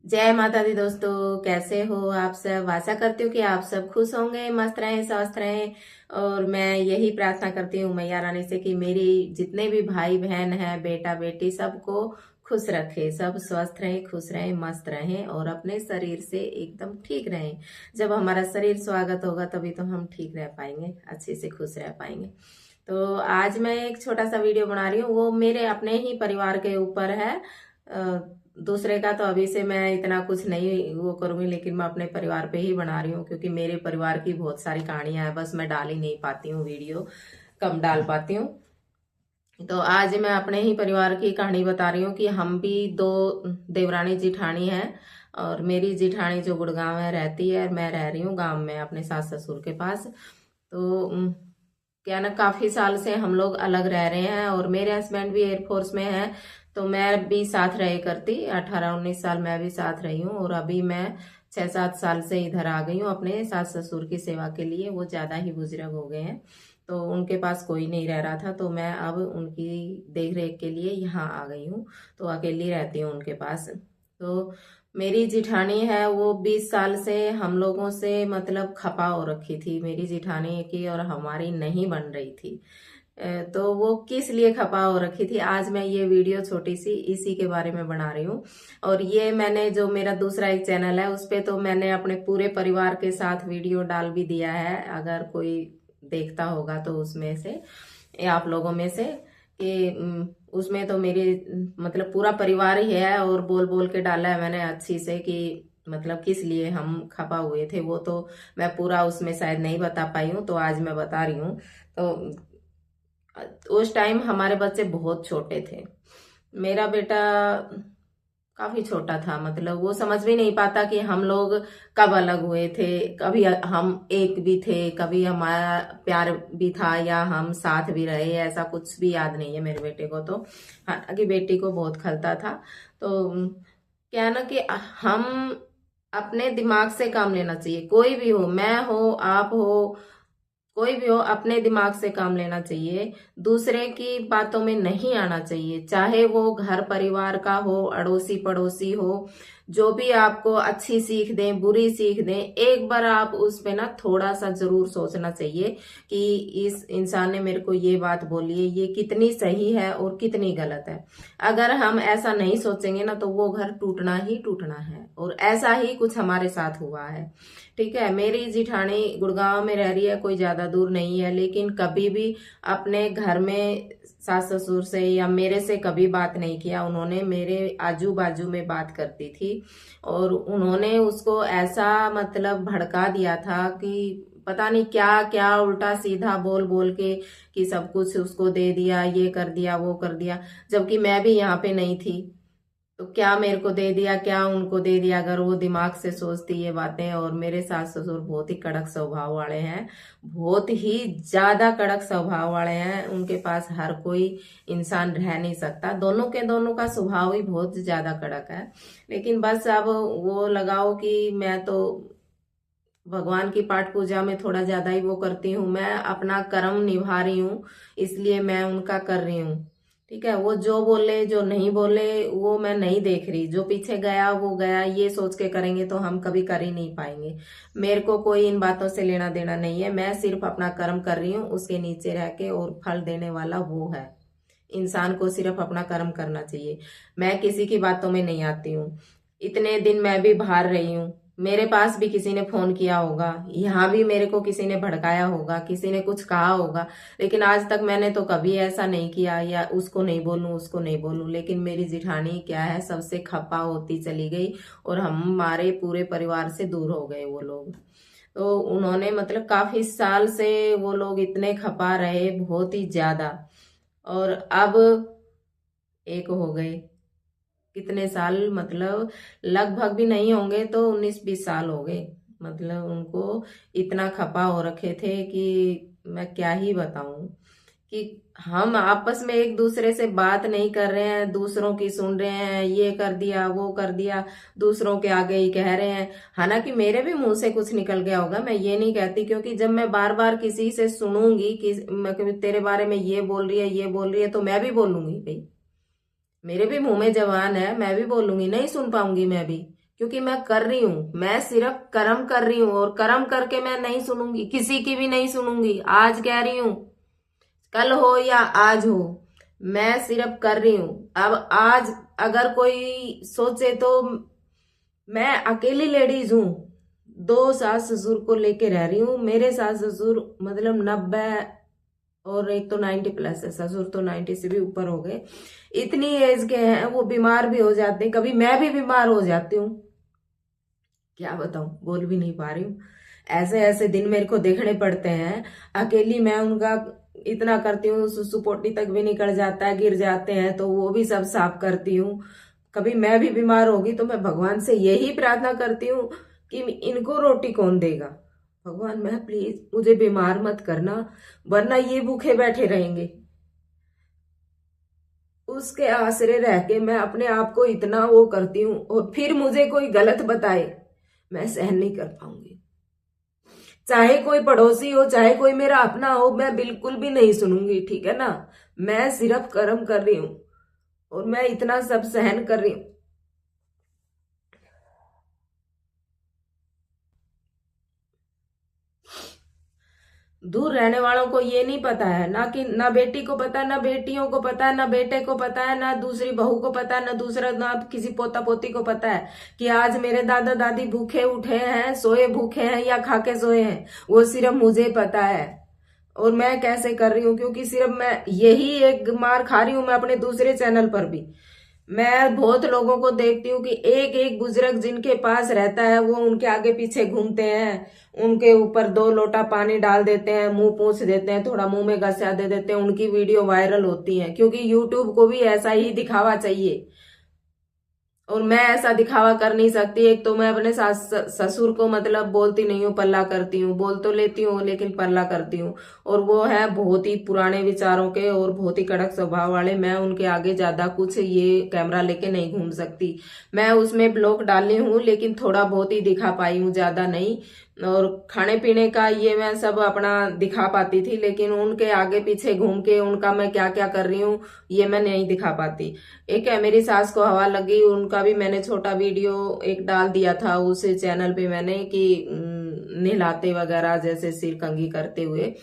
जय माता दी दोस्तों, कैसे हो आप सब। आशा करती हूँ कि आप सब खुश होंगे, मस्त रहें, स्वस्थ रहें। और मैं यही प्रार्थना करती हूँ मैया रानी से कि मेरी जितने भी भाई बहन हैं, बेटा बेटी, सबको खुश रखे, सब स्वस्थ रहें, खुश रहें, मस्त रहें और अपने शरीर से एकदम ठीक रहें। जब हमारा शरीर स्वागत होगा तभी तो हम ठीक रह पाएंगे, अच्छे से खुश रह पाएंगे। तो आज मैं एक छोटा सा वीडियो बना रही हूँ, वो मेरे अपने ही परिवार के ऊपर है। दूसरे का तो अभी से मैं इतना कुछ नहीं वो करूंगी, लेकिन मैं अपने परिवार पे ही बना रही हूँ क्योंकि मेरे परिवार की बहुत सारी कहानियां हैं, बस मैं डाल ही नहीं पाती हूँ वीडियो, कम डाल पाती हूँ। तो आज मैं अपने ही परिवार की कहानी बता रही हूँ कि हम भी दो देवरानी जिठानी हैं। और मेरी जिठानी जो गुड़गांव में रहती है और मैं रह रही हूँ गांव में अपने सास ससुर के पास। तो क्या ना, काफी साल से हम लोग अलग रह रहे हैं और मेरे हस्बैंड भी एयरफोर्स में है। तो मैं भी साथ रहे करती, 18-19 साल मैं भी साथ रही हूँ और अभी मैं 6-7 साल से इधर आ गई हूँ अपने सास ससुर की सेवा के लिए। वो ज्यादा ही बुजुर्ग हो गए हैं तो उनके पास कोई नहीं रह रहा था, तो मैं अब उनकी देख रेख के लिए यहाँ आ गई हूँ। तो अकेली रहती हूँ उनके पास। तो मेरी जिठानी है, वो 20 साल से हम लोगों से मतलब खपा हो रखी थी, मेरी जिठानी की और हमारी नहीं बन रही थी। तो वो किस लिए खपा हो रखी थी, आज मैं ये वीडियो छोटी सी इसी के बारे में बना रही हूँ। और ये मैंने जो मेरा दूसरा एक चैनल है उस पे तो मैंने अपने पूरे परिवार के साथ वीडियो डाल भी दिया है, अगर कोई देखता होगा तो उसमें से, या आप लोगों में से, कि उसमें तो मेरी मतलब पूरा परिवार ही है और बोल बोल के डाला है मैंने अच्छी से कि मतलब किस लिए हम खपा हुए थे। वो तो मैं पूरा उसमें शायद नहीं बता पाई हूँ, तो आज मैं बता रही हूँ। तो उस टाइम हमारे बच्चे बहुत छोटे थे। मेरा बेटा काफी छोटा था, मतलब वो समझ भी नहीं पाता कि हम लोग कब अलग हुए थे, कभी हम एक भी थे, कभी हमारा प्यार भी था या हम साथ भी रहे, ऐसा कुछ भी याद नहीं है मेरे बेटे को। तो हालांकि बेटी को बहुत खलता था। तो क्या है ना कि हम अपने दिमाग से काम लेना चाहिए, कोई भी हो, मैं हो, आप हो, कोई भी हो, अपने दिमाग से काम लेना चाहिए। दूसरे की बातों में नहीं आना चाहिए, चाहे वो घर परिवार का हो, अड़ोसी पड़ोसी हो, जो भी आपको अच्छी सीख दें, बुरी सीख दें, एक बार आप उस पे ना थोड़ा सा जरूर सोचना चाहिए कि इस इंसान ने मेरे को ये बात बोली है, ये कितनी सही है और कितनी गलत है। अगर हम ऐसा नहीं सोचेंगे ना तो वो घर टूटना ही टूटना है, और ऐसा ही कुछ हमारे साथ हुआ है। ठीक है, मेरी जिठानी गुड़गांव में रह रही है, कोई ज्यादा दूर नहीं है, लेकिन कभी भी अपने घर में सास ससुर से या मेरे से कभी बात नहीं किया उन्होंने। मेरे आजू बाजू में बात करती थी और उन्होंने उसको ऐसा मतलब भड़का दिया था कि पता नहीं क्या क्या उल्टा सीधा बोल बोल के कि सब कुछ उसको दे दिया, ये कर दिया, वो कर दिया, जबकि मैं भी यहाँ पे नहीं थी। तो क्या मेरे को दे दिया, क्या उनको दे दिया, अगर वो दिमाग से सोचती ये बातें। और मेरे सास ससुर बहुत ही कड़क स्वभाव वाले हैं, बहुत ही ज्यादा कड़क स्वभाव वाले हैं, उनके पास हर कोई इंसान रह नहीं सकता। दोनों के दोनों का स्वभाव ही बहुत ज्यादा कड़क है। लेकिन बस अब वो लगाओ कि मैं तो भगवान की पाठ पूजा में थोड़ा ज्यादा ही वो करती हूँ, मैं अपना कर्म निभा रही हूँ, इसलिए मैं उनका कर रही हूँ। ठीक है, वो जो बोले जो नहीं बोले वो मैं नहीं देख रही, जो पीछे गया वो गया, ये सोच के करेंगे तो हम कभी कर ही नहीं पाएंगे। मेरे को कोई इन बातों से लेना देना नहीं है, मैं सिर्फ अपना कर्म कर रही हूँ, उसके नीचे रह के, और फल देने वाला वो है। इंसान को सिर्फ अपना कर्म करना चाहिए, मैं किसी की बातों में नहीं आती हूँ। इतने दिन मैं भी बाहर रही हूँ, मेरे पास भी किसी ने फोन किया होगा, यहाँ भी मेरे को किसी ने भड़काया होगा, किसी ने कुछ कहा होगा, लेकिन आज तक मैंने तो कभी ऐसा नहीं किया या उसको नहीं बोलूं उसको नहीं बोलूं। लेकिन मेरी जिठानी क्या है, सबसे खपा होती चली गई और हमारे पूरे परिवार से दूर हो गए वो लोग। तो उन्होंने मतलब काफी साल से वो लोग इतने खपा रहे, बहुत ही ज्यादा। और अब एक हो गए, कितने साल, मतलब लगभग भी नहीं होंगे तो 19-20 साल हो गए। मतलब उनको इतना खपा हो रखे थे कि मैं क्या ही बताऊं, कि हम आपस में एक दूसरे से बात नहीं कर रहे हैं, दूसरों की सुन रहे हैं, ये कर दिया वो कर दिया, दूसरों के आगे ही कह रहे हैं। हालांकि मेरे भी मुंह से कुछ निकल गया होगा, मैं ये नहीं कहती, क्योंकि जब मैं बार बार किसी से सुनूंगी कि तेरे बारे में ये बोल रही है ये बोल रही है, तो मैं भी बोलूंगी भाई, मेरे भी मुंह में जबान है, मैं भी बोलूंगी, नहीं सुन पाऊंगी मैं भी, क्योंकि मैं कर रही हूं, मैं सिर्फ कर्म कर रही हूं, और कर्म करके मैं नहीं सुनूंगी, किसी की भी नहीं सुनूंगी। आज कह रही हूं, कल हो या आज हो, मैं सिर्फ कर रही हूं। अब आज अगर कोई सोचे तो मैं अकेली लेडीज हूं, 2 सास ससुर को लेके रह रही हूँ। मेरे सास ससुर मतलब 90, और एक तो 90+ है, ससुर तो 90 से भी ऊपर हो गए। इतनी एज के हैं, वो बीमार भी हो जाते हैं, कभी मैं भी बीमार हो जाती हूँ। क्या बताऊं, बोल भी नहीं पा रही हूँ। ऐसे ऐसे दिन मेरे को देखने पड़ते हैं। अकेली मैं उनका इतना करती हूँ, सुसु पोटी तक भी निकल जाता है, गिर जाते हैं तो वो भी सब साफ करती हूँ। कभी मैं भी बीमार होगी तो मैं भगवान से यही प्रार्थना करती हूँ कि इनको रोटी कौन देगा। भगवान, मैं प्लीज मुझे बीमार मत करना, वरना ये भूखे बैठे रहेंगे। उसके आसरे रह के मैं अपने आप को इतना वो करती हूँ, और फिर मुझे कोई गलत बताए, मैं सहन नहीं कर पाऊंगी। चाहे कोई पड़ोसी हो, चाहे कोई मेरा अपना हो, मैं बिल्कुल भी नहीं सुनूंगी, ठीक है ना। मैं सिर्फ कर्म कर रही हूँ, और मैं इतना सब सहन कर रही हूँ। दूर रहने वालों को ये नहीं पता है ना, कि ना बेटी को पता, ना बेटियों को पता है, ना बेटे को पता है, ना दूसरी बहू को पता है, ना दूसरा, ना किसी पोता पोती को पता है कि आज मेरे दादा दादी भूखे उठे हैं, सोए भूखे हैं या खा के सोए हैं। वो सिर्फ मुझे पता है, और मैं कैसे कर रही हूँ, क्योंकि सिर्फ मैं यही एक मार खा रही हूँ। मैं अपने दूसरे चैनल पर भी मैं बहुत लोगों को देखती हूँ कि एक एक बुजुर्ग जिनके पास रहता है, वो उनके आगे पीछे घूमते हैं, उनके ऊपर 2 लोटा पानी डाल देते हैं, मुंह पूछ देते हैं, थोड़ा मुंह में घसा दे देते हैं। उनकी वीडियो वायरल होती है, क्योंकि यूट्यूब को भी ऐसा ही दिखावा चाहिए, और मैं ऐसा दिखावा कर नहीं सकती। एक तो मैं अपने सास ससुर को मतलब बोलती नहीं हूँ, पल्ला करती हूँ, बोल तो लेती हूँ लेकिन पल्ला करती हूँ। और वो है बहुत ही पुराने विचारों के और बहुत ही कड़क स्वभाव वाले। मैं उनके आगे ज्यादा कुछ ये कैमरा लेके नहीं घूम सकती। मैं उसमें ब्लॉग डाली हूँ, लेकिन थोड़ा बहुत ही दिखा पाई हूँ, ज्यादा नहीं। और खाने पीने का ये मैं सब अपना दिखा पाती थी, लेकिन उनके आगे पीछे घूम के उनका मैं क्या क्या कर रही हूँ ये मैं नहीं दिखा पाती। एक है, मेरी सास को हवा लगी, उनका भी मैंने छोटा वीडियो एक डाल दिया था उस चैनल पे मैंने, कि नहलाते वगैरह जैसे सिर कंघी करते हुए।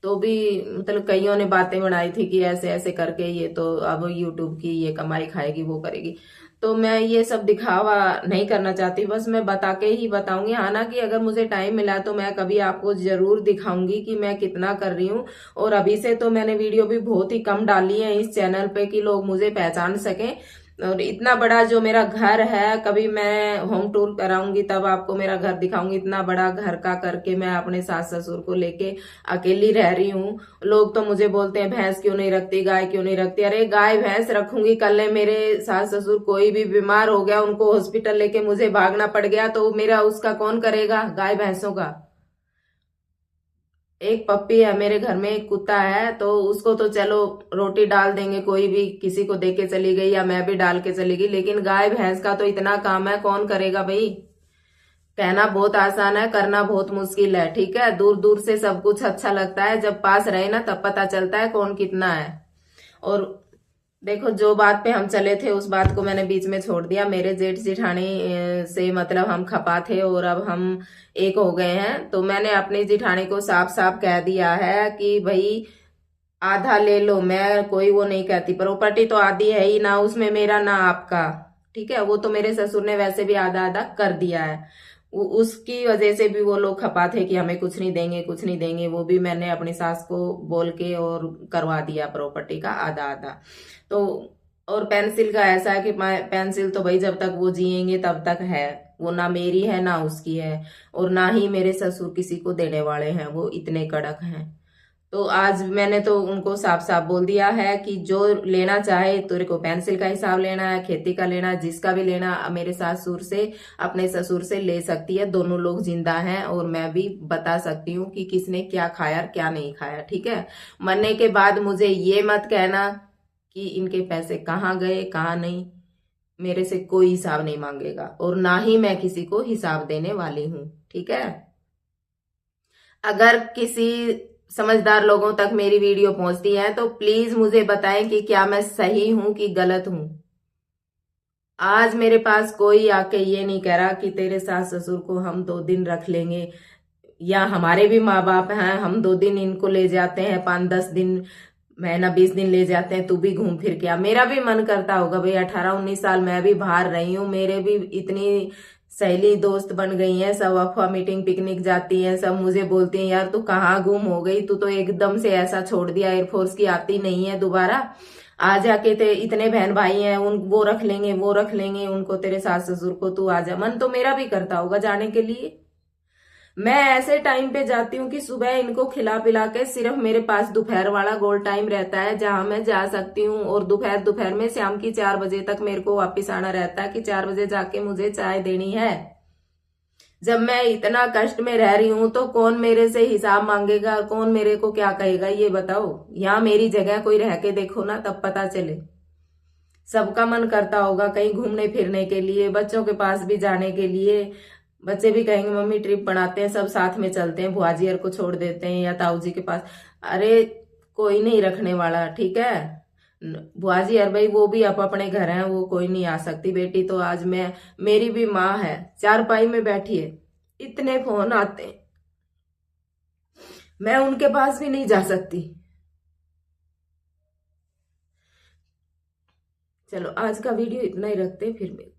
तो भी मतलब कईयों ने बातें बनाई थी कि ऐसे ऐसे करके ये तो अब यूट्यूब की ये कमाई खाएगी, वो करेगी। तो मैं ये सब दिखावा नहीं करना चाहती, बस मैं बता के ही बताऊंगी। हालांकि अगर मुझे टाइम मिला तो मैं कभी आपको जरूर दिखाऊंगी कि मैं कितना कर रही हूँ। और अभी से तो मैंने वीडियो भी बहुत ही कम डाली है इस चैनल पे, कि लोग मुझे पहचान सकें। और इतना बड़ा जो मेरा घर है, कभी मैं होम टूर कराऊंगी तब आपको मेरा घर दिखाऊंगी। इतना बड़ा घर का करके मैं अपने सास ससुर को लेके अकेली रह रही हूँ। लोग तो मुझे बोलते हैं भैंस क्यों नहीं रखती, गाय क्यों नहीं रखती। अरे गाय भैंस रखूंगी, कल मेरे सास ससुर कोई भी बीमार हो गया, उनको हॉस्पिटल लेके मुझे भागना पड़ गया, तो मेरा उसका कौन करेगा, गाय भैंसों का। एक पप्पी है मेरे घर में, एक कुत्ता है, तो उसको तो चलो रोटी डाल देंगे, कोई भी किसी को दे के चली गई या मैं भी डाल के चली गई। लेकिन गाय भैंस का तो इतना काम है, कौन करेगा भाई। कहना बहुत आसान है, करना बहुत मुश्किल है, ठीक है। दूर दूर से सब कुछ अच्छा लगता है, जब पास रहे ना तब पता चलता है कौन कितना है। और देखो, जो बात पे हम चले थे उस बात को मैंने बीच में छोड़ दिया। मेरे जेठ जिठानी से मतलब हम खपा थे, और अब हम एक हो गए हैं। तो मैंने अपनी जिठानी को साफ साफ कह दिया है कि भाई आधा ले लो, मैं कोई वो नहीं कहती, प्रॉपर्टी तो आधी है ही ना उसमें, मेरा ना आपका, ठीक है। वो तो मेरे ससुर ने वैसे भी आधा आधा कर दिया है। उसकी वजह से भी वो लोग खपा थे कि हमें कुछ नहीं देंगे, कुछ नहीं देंगे। वो भी मैंने अपनी सास को बोल के और करवा दिया प्रॉपर्टी का आधा आधा। तो और पेंसिल का ऐसा है कि पेंसिल तो भाई जब तक वो जिएंगे तब तक है, वो ना मेरी है ना उसकी है, और ना ही मेरे ससुर किसी को देने वाले हैं, वो इतने कड़क हैं। तो आज मैंने तो उनको साफ साफ बोल दिया है कि जो लेना चाहे, तेरे को पेंसिल का हिसाब लेना है, खेती का लेना है, जिसका भी लेना, मेरे सासुर से अपने ससुर से ले सकती है। दोनों लोग जिंदा हैं, और मैं भी बता सकती हूँ कि किसने क्या खाया क्या नहीं खाया, ठीक है। मरने के बाद मुझे ये मत कहना कि इनके पैसे कहाँ गए कहाँ नहीं। मेरे से कोई हिसाब नहीं मांगेगा, और ना ही मैं किसी को हिसाब देने वाली हूँ, ठीक है। अगर किसी समझदार लोगों तक मेरी वीडियो पहुंचती है तो प्लीज मुझे बताएं कि क्या मैं सही हूं कि गलत हूं। आज मेरे पास कोई आके ये नहीं कह रहा कि तेरे सास ससुर को हम 2 दिन रख लेंगे, या हमारे भी माँ बाप हैं, हम 2 दिन इनको ले जाते हैं, 5-10 दिन, महीना 20 दिन ले जाते हैं, तू भी घूम फिर के आ। मेरा भी मन करता होगा भाई, 18-19 साल मैं भी बाहर रही हूँ, मेरे भी इतनी सहेली दोस्त बन गई हैं, सब अफवाह मीटिंग पिकनिक जाती हैं, सब मुझे बोलती हैं यार तू कहाँ गुम हो गई, तू तो एकदम से ऐसा छोड़ दिया, एयरफोर्स की आती नहीं है दोबारा, आ जाके ते इतने बहन भाई हैं, उन वो रख लेंगे, वो रख लेंगे उनको, तेरे सास ससुर को, तू आ जा। मन तो मेरा भी करता होगा जाने के लिए। मैं ऐसे टाइम पे जाती हूँ कि सुबह इनको खिला पिला के सिर्फ मेरे पास दोपहर वाला गोल टाइम रहता है जहां मैं जा सकती हूँ, और दोपहर दोपहर में शाम की 4 बजे तक मेरे को वापस आना रहता है कि 4 बजे जाके मुझे चाय देनी है। जब मैं इतना कष्ट में रह रही हूं तो कौन मेरे से हिसाब मांगेगा, कौन मेरे को क्या कहेगा, ये बताओ। यहाँ मेरी जगह कोई रह के देखो ना, तब पता चले। सबका मन करता होगा कहीं घूमने फिरने के लिए, बच्चों के पास भी जाने के लिए। बच्चे भी कहेंगे मम्मी ट्रिप बनाते हैं, सब साथ में चलते हैं, बुआ जी को छोड़ देते हैं या ताऊ जी के पास। अरे कोई नहीं रखने वाला, ठीक है। बुआ जी यार भाई वो भी आप अपने घर हैं, वो कोई नहीं आ सकती। बेटी तो आज मैं, मेरी भी माँ है, चारपाई में बैठी है, इतने फोन आते हैं, मैं उनके पास भी नहीं जा सकती। चलो आज का वीडियो इतना ही रखते हैं, फिर मिलते हैं।